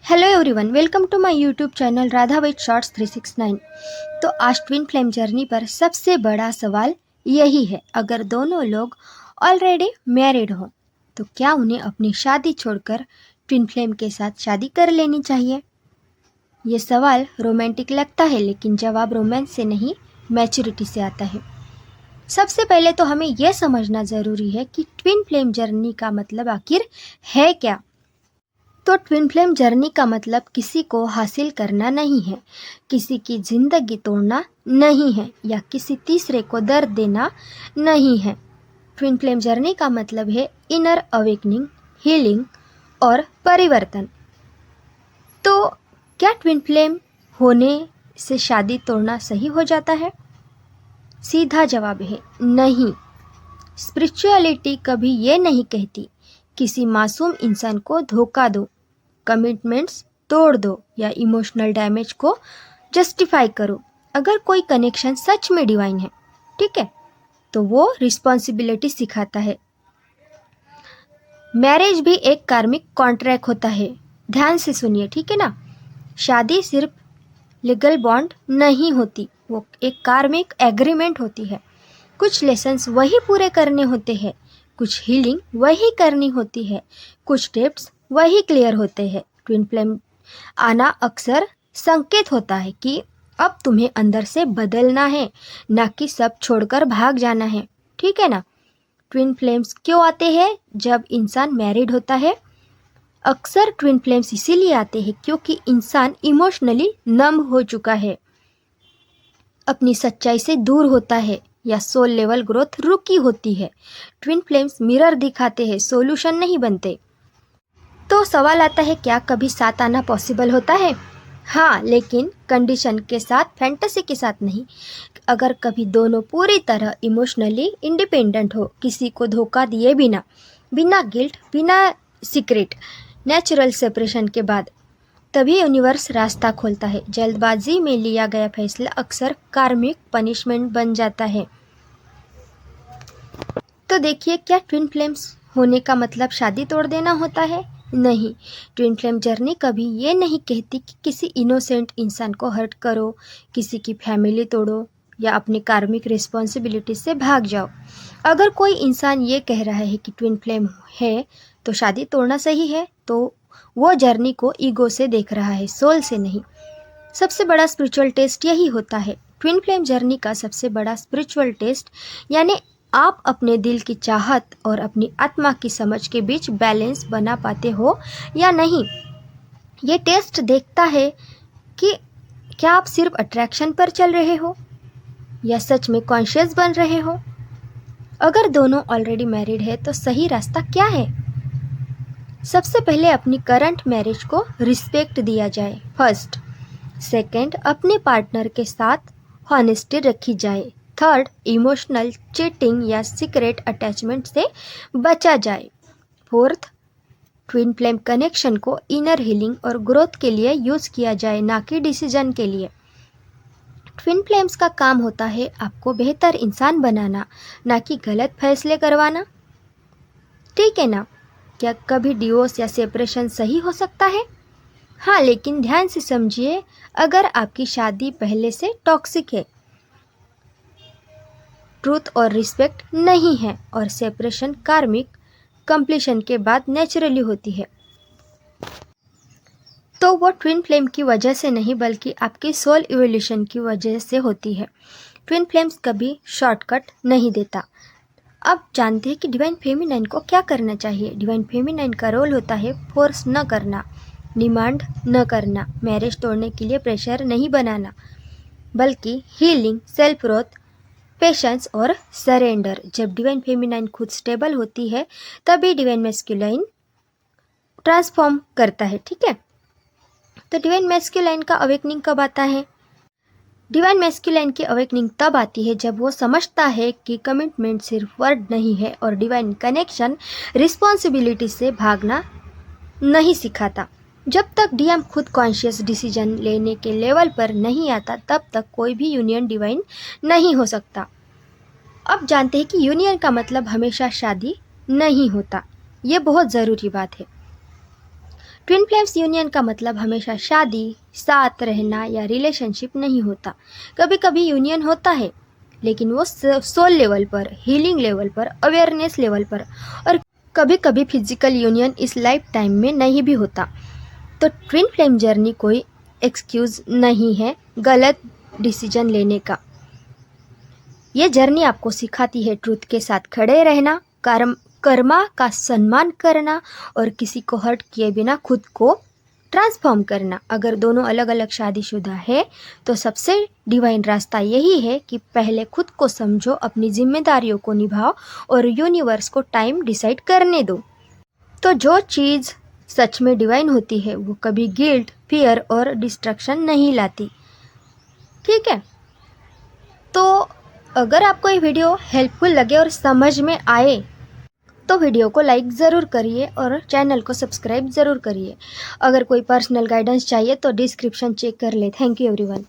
Hello everyone, welcome to my YouTube channel Radha with shorts 369। तो आज twin flame journey पर सबसे बड़ा सवाल यही है, अगर दोनों लोग ऑलरेडी मैरिड हो तो क्या उन्हें अपनी शादी छोड़कर ट्विन फ्लेम के साथ शादी कर लेनी चाहिए। ये सवाल रोमांटिक लगता है, लेकिन जवाब रोमांस से नहीं, मैच्योरिटी से आता है। सबसे पहले तो हमें यह समझना ज़रूरी है कि ट्विन फ्लेम जर्नी का मतलब आखिर है क्या। तो ट्विन फ्लेम जर्नी का मतलब किसी को हासिल करना नहीं है, किसी की जिंदगी तोड़ना नहीं है, या किसी तीसरे को दर्द देना नहीं है। ट्विन फ्लेम जर्नी का मतलब है इनर अवेकनिंग, हीलिंग और परिवर्तन। तो क्या ट्विन फ्लेम होने से शादी तोड़ना सही हो जाता है? सीधा जवाब है नहीं। स्पिरिचुअलिटी कभी ये नहीं कहती किसी मासूम इंसान को धोखा दो, कमिटमेंट्स तोड़ दो या इमोशनल डैमेज को जस्टिफाई करो। अगर कोई कनेक्शन सच में डिवाइन है, ठीक है, तो वो रिस्पॉन्सिबिलिटी सिखाता है। मैरिज भी एक कार्मिक कॉन्ट्रैक्ट होता है। ध्यान से सुनिए, ठीक है ना। शादी सिर्फ लीगल बॉन्ड नहीं होती, वो एक कार्मिक एग्रीमेंट होती है। कुछ लेसन्स वही पूरे करने होते हैं, कुछ हीलिंग वही करनी होती है, कुछ स्टेप्स वही क्लियर होते हैं। ट्विन फ्लेम आना अक्सर संकेत होता है कि अब तुम्हें अंदर से बदलना है, ना कि सब छोड़कर भाग जाना है, ठीक है ना। ट्विन फ्लेम्स क्यों आते हैं जब इंसान मैरिड होता है? अक्सर ट्विन फ्लेम्स इसीलिए आते हैं क्योंकि इंसान इमोशनली नम हो चुका है, अपनी सच्चाई से दूर होता है, या सोल लेवल ग्रोथ रुकी होती है। ट्विन फ्लेम्स मिरर दिखाते हैं, सॉल्यूशन नहीं बनते। तो सवाल आता है, क्या कभी साथ आना पॉसिबल होता है? हाँ, लेकिन कंडीशन के साथ, फैंटेसी के साथ नहीं। अगर कभी दोनों पूरी तरह इमोशनली इंडिपेंडेंट हो, किसी को धोखा दिए बिना, बिना गिल्ट, बिना सीक्रेट, नेचुरल सेपरेशन के बाद, तभी यूनिवर्स रास्ता खोलता है। जल्दबाजी में लिया गया फैसला अक्सर कार्मिक पनिशमेंट बन जाता है। तो देखिए, क्या ट्विन फ्लेम्स होने का मतलब शादी तोड़ देना होता है? नहीं। ट्विन फ्लेम जर्नी कभी ये नहीं कहती कि किसी इनोसेंट इंसान को हर्ट करो, किसी की फैमिली तोड़ो या अपनी कार्मिक रिस्पॉन्सिबिलिटी से भाग जाओ। अगर कोई इंसान ये कह रहा है कि ट्विन फ्लेम है तो शादी तोड़ना सही है, तो वो जर्नी को ईगो से देख रहा है, सोल से नहीं। सबसे बड़ा स्पिरिचुअल टेस्ट यही होता है। ट्विन फ्लेम जर्नी का सबसे बड़ा स्पिरिचुअल टेस्ट, यानी आप अपने दिल की चाहत और अपनी आत्मा की समझ के बीच बैलेंस बना पाते हो या नहीं। ये टेस्ट देखता है कि क्या आप सिर्फ अट्रैक्शन पर चल रहे हो या सच में कॉन्शियस बन रहे हो। अगर दोनों ऑलरेडी मैरिड है तो सही रास्ता क्या है? सबसे पहले अपनी करंट मैरिज को रिस्पेक्ट दिया जाए, फर्स्ट। सेकंड, अपने पार्टनर के साथ हॉनेस्टी रखी जाए। थर्ड, इमोशनल चीटिंग या सीक्रेट अटैचमेंट से बचा जाए। फोर्थ, ट्विन फ्लेम कनेक्शन को इनर हीलिंग और ग्रोथ के लिए यूज़ किया जाए, ना कि डिसीजन के लिए। ट्विन फ्लेम्स का काम होता है आपको बेहतर इंसान बनाना, ना कि गलत फैसले करवाना, ठीक है ना। क्या कभी डिवोर्स या सेपरेशन सही हो सकता है? हाँ, लेकिन ध्यान से समझिए, अगर आपकी शादी पहले से टॉक्सिक है, ट्रूथ और रिस्पेक्ट नहीं है, और सेपरेशन कार्मिक कंप्लीशन के बाद नेचुरली होती है, तो वो ट्विन फ्लेम की वजह से नहीं, बल्कि आपकी सोल इवोल्यूशन की वजह से होती है। ट्विन फ्लेम्स कभी शॉर्टकट नहीं देता। अब जानते हैं कि डिवाइन फेमिनाइन को क्या करना चाहिए। डिवाइन फेमिनाइन का रोल होता है फोर्स न करना, डिमांड न करना, मैरिज तोड़ने के लिए प्रेशर नहीं बनाना, बल्कि हीलिंग, सेल्फ ग्रोथ, पेशेंस और सरेंडर। जब डिवाइन फेमिनाइन खुद स्टेबल होती है, तभी डिवाइन मैस्कुलाइन ट्रांसफॉर्म करता है, ठीक है। तो डिवाइन मैस्कुलाइन का अवेकनिंग कब आता है? डिवाइन मैस्कुलाइन की अवेकनिंग तब आती है जब वो समझता है कि कमिटमेंट सिर्फ वर्ड नहीं है, और डिवाइन कनेक्शन रिस्पॉन्सिबिलिटी से भागना नहीं सिखाता। जब तक डीएम खुद कॉन्शियस डिसीजन लेने के लेवल पर नहीं आता, तब तक कोई भी यूनियन डिवाइन नहीं हो सकता। अब जानते हैं कि यूनियन का मतलब हमेशा शादी नहीं होता। ये बहुत ज़रूरी बात है। ट्विन फ्लेम्स यूनियन का मतलब हमेशा शादी, साथ रहना या रिलेशनशिप नहीं होता। कभी कभी यूनियन होता है, लेकिन वो सोल लेवल पर, हीलिंग लेवल पर, अवेयरनेस लेवल पर, और कभी कभी फिजिकल यूनियन इस लाइफ टाइम में नहीं भी होता। तो ट्विन फ्लेम जर्नी कोई एक्सक्यूज़ नहीं है गलत डिसीजन लेने का। ये जर्नी आपको सिखाती है ट्रूथ के साथ खड़े रहना, कर्मा का सम्मान करना और किसी को हर्ट किए बिना खुद को ट्रांसफॉर्म करना। अगर दोनों अलग अलग शादीशुदा है तो सबसे डिवाइन रास्ता यही है कि पहले खुद को समझो, अपनी जिम्मेदारियों को निभाओ और यूनिवर्स को टाइम डिसाइड करने दो। तो जो चीज़ सच में डिवाइन होती है वो कभी गिल्ट, फियर और डिस्ट्रक्शन नहीं लाती। ठीक है, तो अगर आपको ये वीडियो हेल्पफुल लगे और समझ में आए तो वीडियो को लाइक ज़रूर करिए और चैनल को सब्सक्राइब ज़रूर करिए। अगर कोई पर्सनल गाइडेंस चाहिए तो डिस्क्रिप्शन चेक कर ले। Thank you everyone.